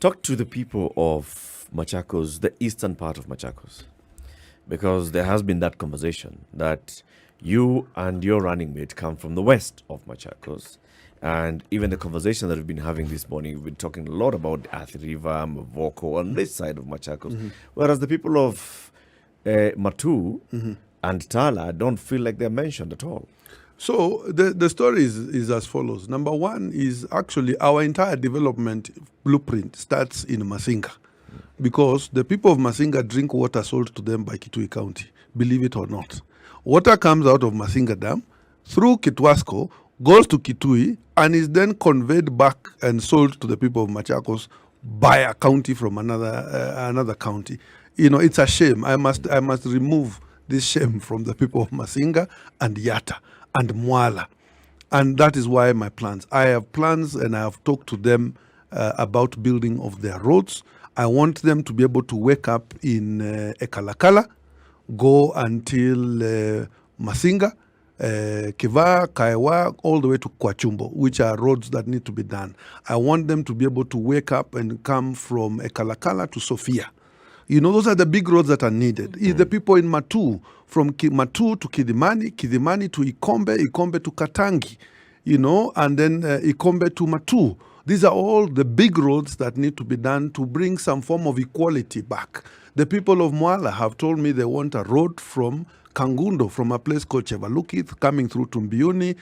Talk to the people of Machakos, the eastern part of Machakos, because there has been that conversation that you and your running mate come from the west of Machakos. And even the conversation that we've been having this morning, we've been talking a lot about Athi River, Mavoko, on this side of Machakos. Whereas the people of Matu and Tala don't feel like they're mentioned at all. So the story is as follows. Number one is actually our entire development blueprint starts in Masinga, because the people of Masinga drink water sold to them by Kitui County, believe it or not. Water comes out of Masinga Dam through Kitwasko, goes to Kitui, and is then conveyed back and sold to the people of Machakos by a county from another county. You know, it's a shame. I must remove this shame from the people of Masinga and Yatta and Mwala. And that is why my plans. I have plans, and I have talked to them about building of their roads. I want them to be able to wake up in Ekalakala, go until Masinga, Kiva, Kaiwa, all the way to Kwachumbo, which are roads that need to be done. I want them to be able to wake up and come from Ekalakala to Sofia. You know, those are the big roads that are needed. The people in Matu, from Matu to Kidimani, Kidimani to Ikombe, Ikombe to Katangi, you know, and then Ikombe to Matu. These are all the big roads that need to be done to bring some form of equality back. The people of Mwala have told me they want a road from Kangundo, from a place called Chevalukith, coming through Tumbiuni,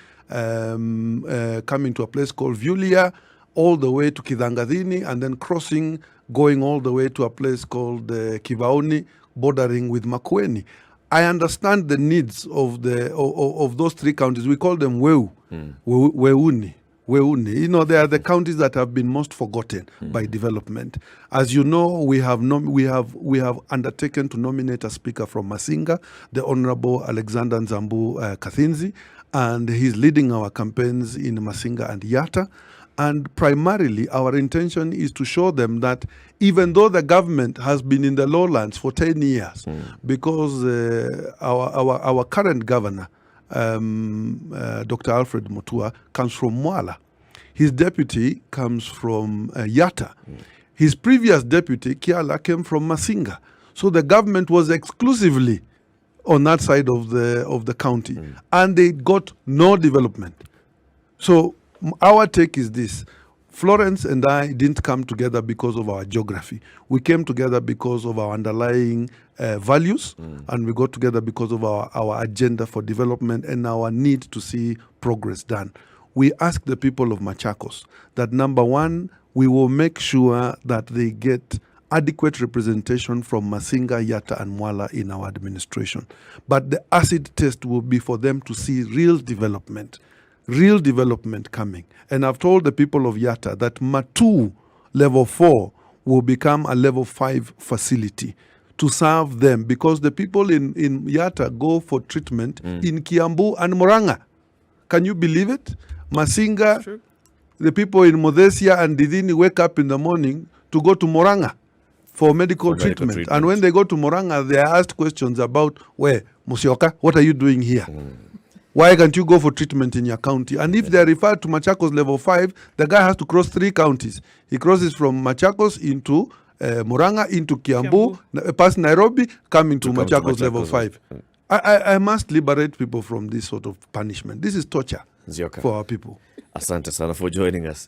coming to a place called Vulia, all the way to Kidhangadhini, and then crossing, going all the way to a place called Kivaoni, bordering with Makueni. I understand the needs of those three counties. We call them Weuni. You know, they are the counties that have been most forgotten by development. As you know, we have undertaken to nominate a speaker from Masinga, the Honorable Alexander Nzambu Kathinzi, and he's leading our campaigns in Masinga and Yatta. And primarily, our intention is to show them that even though the government has been in the lowlands for 10 years, because our current governor, Dr. Alfred Mutua, comes from Mwala. His deputy comes from Yatta. His previous deputy, Kiala, came from Masinga. So the government was exclusively on that side of the county. And they got no development. So our take is this. Florence and I didn't come together because of our geography. We came together because of our underlying values, and we got together because of our agenda for development and our need to see progress done. We ask the people of Machakos that, number one, we will make sure that they get adequate representation from Masinga, Yatta, and Mwala in our administration. But the acid test will be for them to see real development coming. And I've told the people of Yatta that Matu level 4 will become a level 5 facility to serve them, because the people in Yatta go for treatment in Kiambu and Murang'a. Can you believe it? Masinga, sure. The people in Modesia and Didini wake up in the morning to go to Murang'a for medical treatment. And when they go to Murang'a, they are asked questions about, where, Nzioka, what are you doing here? Why can't you go for treatment in your county? And if they're referred to Machakos level 5, the guy has to cross 3 counties. He crosses from Machakos into Murang'a, into Kiambu, past Nairobi, coming to Machakos level 5. I must liberate people from this sort of punishment. This is torture Nzioka, for our people. Asante sana for joining us.